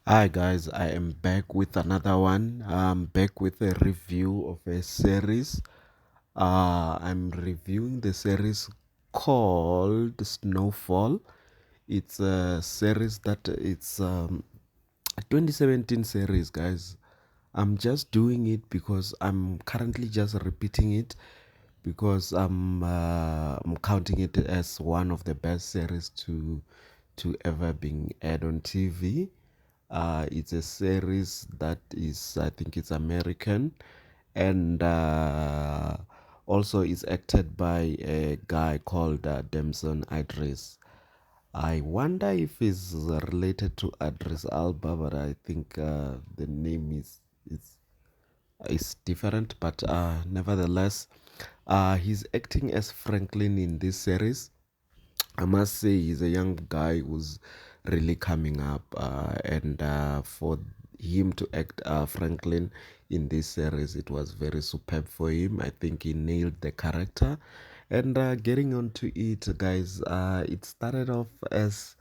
Hi guys, I am back with another one. I'm back with a review of a series. I'm reviewing the series called Snowfall. It's a series that it's a 2017 series, guys. I'm just doing it because I'm currently just repeating it because I'm counting it as one of the best series to ever being aired on TV. It's a series that is, I think it's American, and also it's acted by a guy called Damson Idris. I wonder if he's related to Idris Alba, but I think the name is different. But nevertheless, he's acting as Franklin in this series. I must say he's a young guy who's really coming up, and for him to act Franklin in this series, it was very superb for him. I think he nailed the character. And getting onto it, guys, it started off as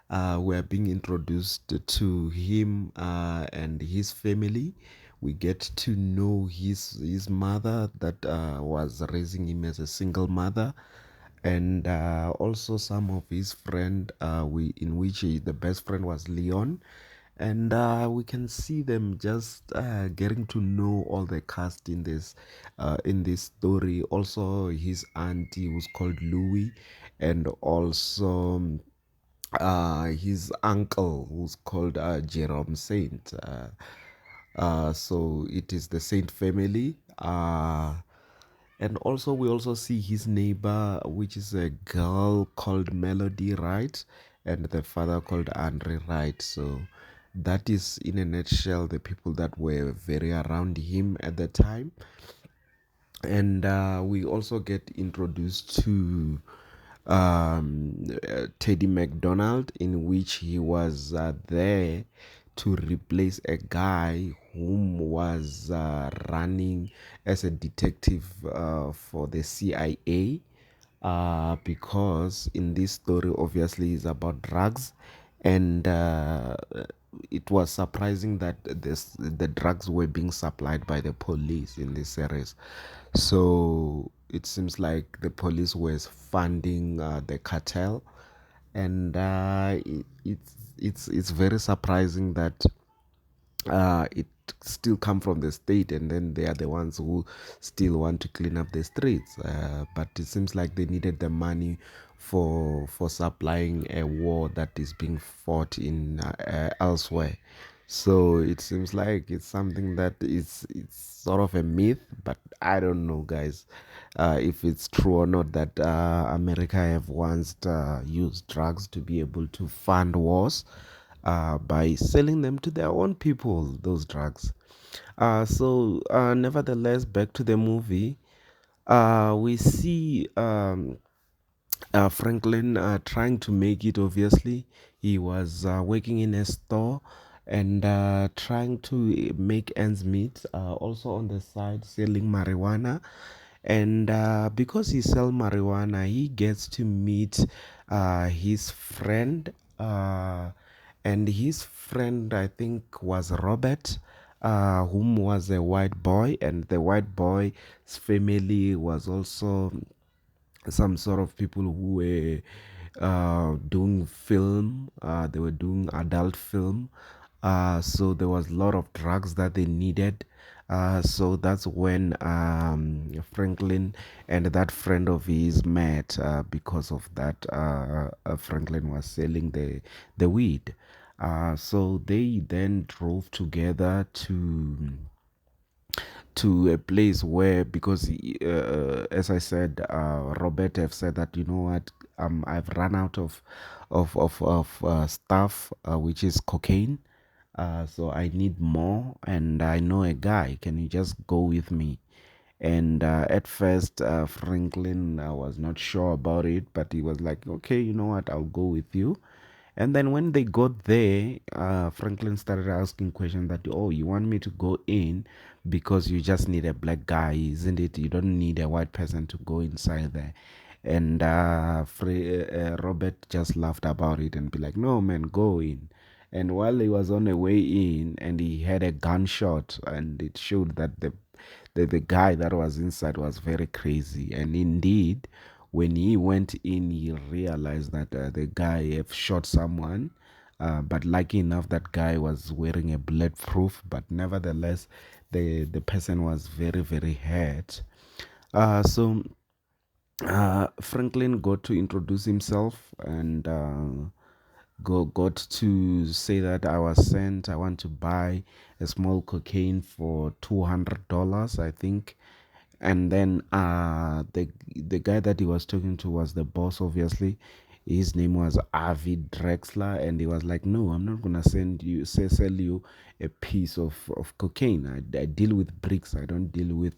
we're being introduced to him and his family. We get to know his mother that was raising him as a single mother, and also some of his friend we in which the best friend was Leon, and we can see them just getting to know all the cast in this story. Also his auntie was called Louis, and also his uncle who's called Jerome Saint. So it is the Saint family. And also we also see his neighbor, which is a girl called Melody Wright, and the father called Andre Wright. So that is, in a nutshell, the people that were very around him at the time. And we also get introduced to Teddy McDonald, in which he was there to replace a guy whom was running as a detective for the CIA. Because in this story, obviously, is about drugs, and it was surprising that the drugs were being supplied by the police in this series. So it seems like the police was funding the cartel, and it's very surprising that it still come from the state, and then they are the ones who still want to clean up the streets. But it seems like they needed the money for supplying a war that is being fought in elsewhere. So it seems like it's something that is it's sort of a myth, but I don't know, guys, if it's true or not that America have once used drugs to be able to fund wars by selling them to their own people, those drugs. Nevertheless, back to the movie, we see Franklin trying to make it. Obviously, he was working in a store and trying to make ends meet. Also on the side, selling marijuana, and because he sell marijuana, he gets to meet his friend. And his friend, I think, was Robert, whom was a white boy, and the white boy's family was also some sort of people who were doing film. They were doing adult film. So there was a lot of drugs that they needed. So that's when Franklin and that friend of his met because of that. Franklin was selling the weed. So they then drove together to a place where, because as I said, Robert have said that, you know what, I've run out of stuff, which is cocaine. So I need more, and I know a guy. Can you just go with me? And at first, Franklin was not sure about it, but he was like, okay, you know what, I'll go with you. And then when they got there, Franklin started asking questions that, oh, you want me to go in because you just need a black guy, isn't it? You don't need a white person to go inside there. And Robert just laughed about it and be like, no, man, go in. And while he was on the way in, and he had a gunshot, and it showed that the guy that was inside was very crazy. And indeed, when he went in, he realized that the guy have shot someone. But lucky enough, that guy was wearing a bulletproof. But nevertheless, the person was very very hurt. So Franklin got to introduce himself and got to say that I was sent. I want to buy a small cocaine for $200, I think. And then the guy that he was talking to was the boss, obviously. His name was Avi Drexler, and he was like, "No, I'm not gonna sell you a piece of cocaine. I deal with bricks. I don't deal with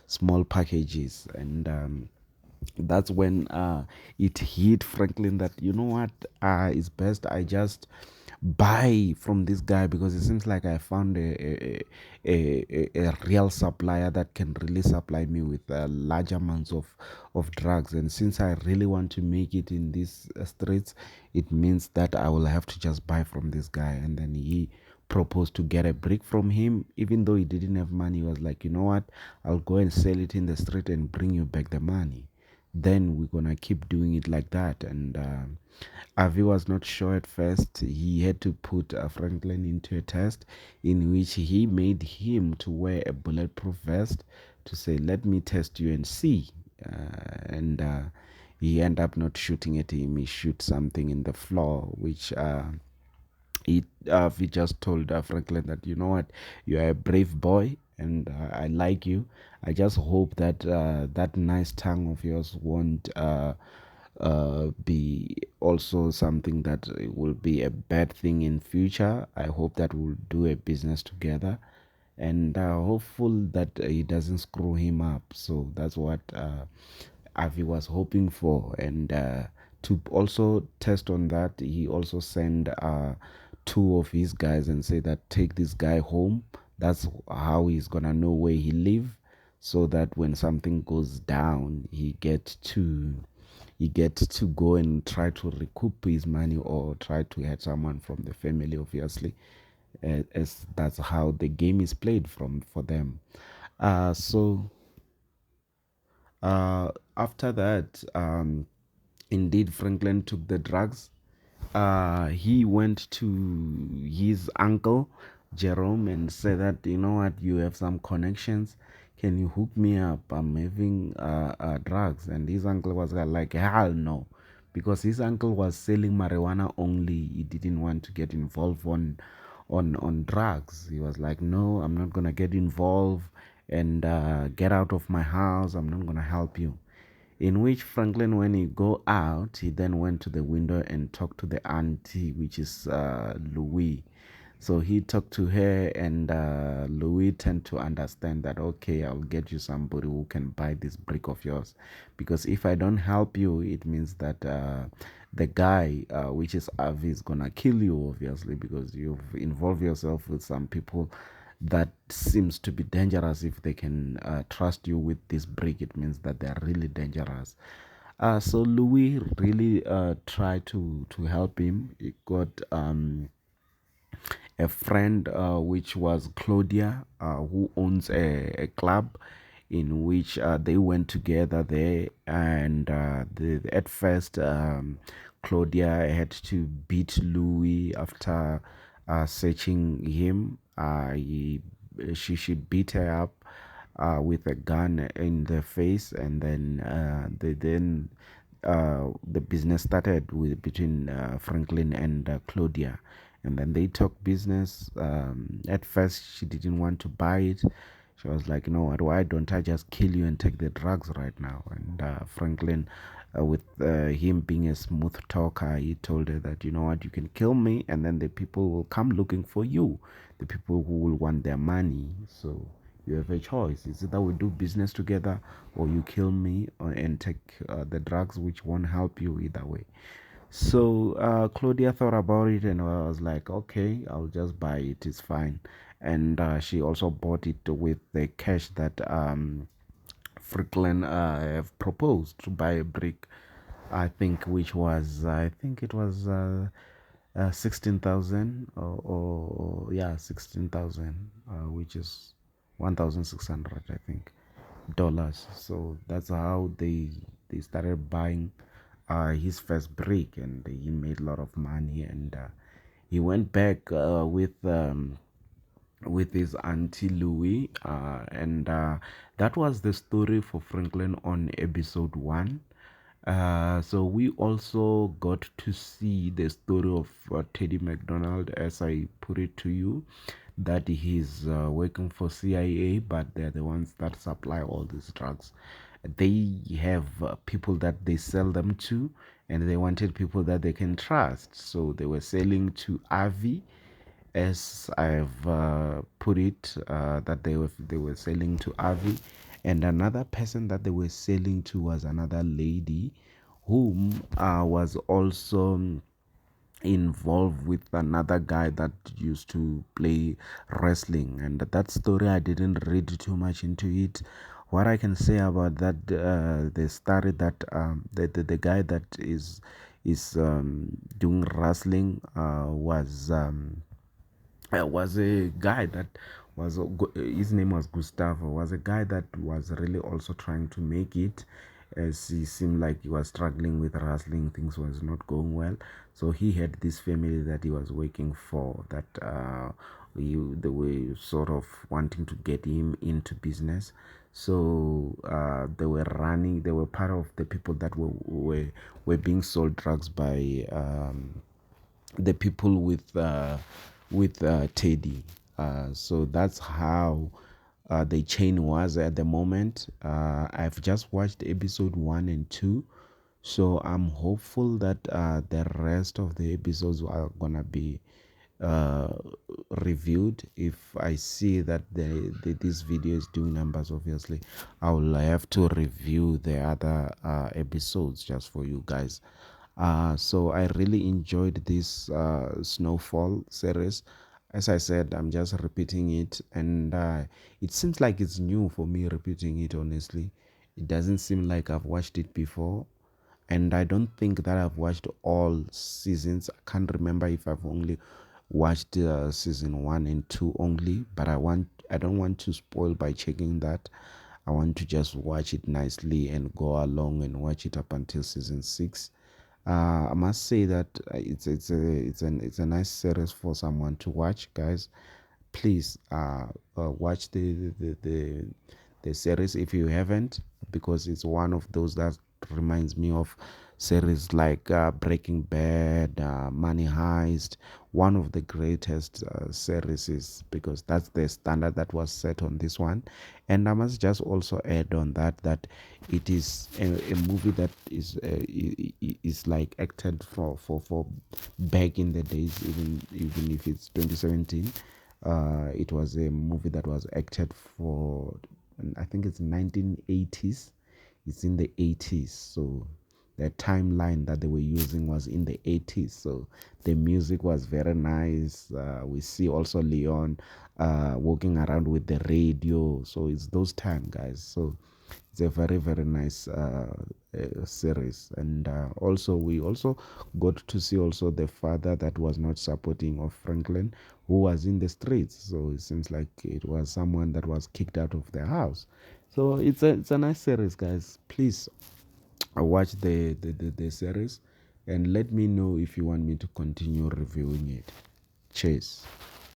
small packages." And that's when it hit Franklin that, you know what, it's best I just buy from this guy, because it seems like I found a real supplier that can really supply me with large amounts of drugs. And since I really want to make it in these streets, it means that I will have to just buy from this guy. And then he proposed to get a brick from him, even though he didn't have money. He was like, you know what, I'll go and sell it in the street and bring you back the money. Then we're gonna keep doing it like that. And Avi was not sure at first. He had to put Franklin into a test in which he made him to wear a bulletproof vest to say, "Let me test you and see." And he ended up not shooting at him. He shoot something in the floor, which we just told Franklin that, you know what, you are a brave boy, and I like you. I just hope that that nice tongue of yours won't be also something that will be a bad thing in future. I hope that we'll do a business together, and hopeful that he doesn't screw him up. So that's what Avi was hoping for. And to also test on that, he also sent two of his guys and say that take this guy home. That's how he's gonna know where he live, so that when something goes down, he gets to go and try to recoup his money, or try to hurt someone from the family, obviously, as that's how the game is played from for them. So after that, indeed, Franklin took the drugs. He went to his uncle Jerome and said that, you know what, you have some connections. Can you hook me up? I'm having drugs. And his uncle was like, hell no, because his uncle was selling marijuana only. He didn't want to get involved on drugs. He was like, no, I'm not gonna get involved, and get out of my house. I'm not gonna help you. In which Franklin, when he go out, he then went to the window and talked to the auntie, which is Louis. So he talked to her, and Louis tend to understand that, okay, I'll get you somebody who can buy this brick of yours, because if I don't help you, it means that the guy, which is Avi, is gonna kill you, obviously, because you've involved yourself with some people that seems to be dangerous. If they can trust you with this brick, it means that they are really dangerous. So Louis really tried to help him. He got a friend, which was Claudia, who owns a club in which they went together there. And at first, Claudia had to beat Louis after searching him. She beat her up with a gun in the face, and then the business started with between Franklin and Claudia, and then they talked business. At first, she didn't want to buy it. She was like, "You know what? Why don't I just kill you and take the drugs right now?" And Franklin, with him being a smooth talker, he told her that, "You know what? You can kill me, and then the people will come looking for you. The people who will want their money. So you have a choice. It's either we do business together, or you kill me and take the drugs, which won't help you either way." So Claudia thought about it and was like, okay, I'll just buy it. It's fine. And she also bought it with the cash that Franklin have proposed to buy a brick. I think it was 16,000 or yeah, 16,000, which is 1,600, I think, dollars. So that's how they started buying his first brick, and he made a lot of money. And he went back with his auntie Louis, and that was the story for Franklin on episode 1. So we also got to see the story of Teddy McDonald, as I put it to you, that he's working for CIA, but they're the ones that supply all these drugs. They have people that they sell them to, and they wanted people that they can trust. So they were selling to Avi, as I've put it, that they were selling to Avi, and another person that they were selling to was another lady, whom was also involved with another guy that used to play wrestling. And that story, I didn't read too much into it. What I can say about that, the story that the guy that is doing wrestling was a guy that his name was Gustavo, was a guy that was really also trying to make it, as he seemed like he was struggling with wrestling. Things was not going well, so he had this family that he was working for, that they were sort of wanting to get him into business. So they were part of the people that were being sold drugs by the people with Teddy. So that's how the chain was at the moment. I've just watched episode 1 and 2, so I'm hopeful that the rest of the episodes are gonna be uh, reviewed. If I see that this video is doing numbers, obviously I will have to review the other episodes just for you guys. So I really enjoyed this Snowfall series. As I said, I'm just repeating it, and it seems like it's new for me repeating it, honestly. It doesn't seem like I've watched it before, and I don't think that I've watched all seasons. I can't remember if I've only watched season 1 and 2 only, but I don't want to spoil by checking that. I want to just watch it nicely and go along and watch it up until season 6. I must say that it's a nice series for someone to watch, guys. Please watch the series if you haven't, because it's one of those that reminds me of series like Breaking Bad, Money Heist, one of the greatest series, is because that's the standard that was set on this one. And I must just also add on that it is a movie that is like acted for back in the days, even if it's 2017. It was a movie that was acted for, I think it's 1980s. It's in the 80s, so the timeline that they were using was in the 80s. So the music was very nice. We see also Leon walking around with the radio. So it's those time, guys. So it's a very very nice series. And also we also got to see also the father that was not supporting of Franklin, who was in the streets. So it seems like it was someone that was kicked out of their house. So it's a nice series, guys. Please watch the series, and let me know if you want me to continue reviewing it. Cheers.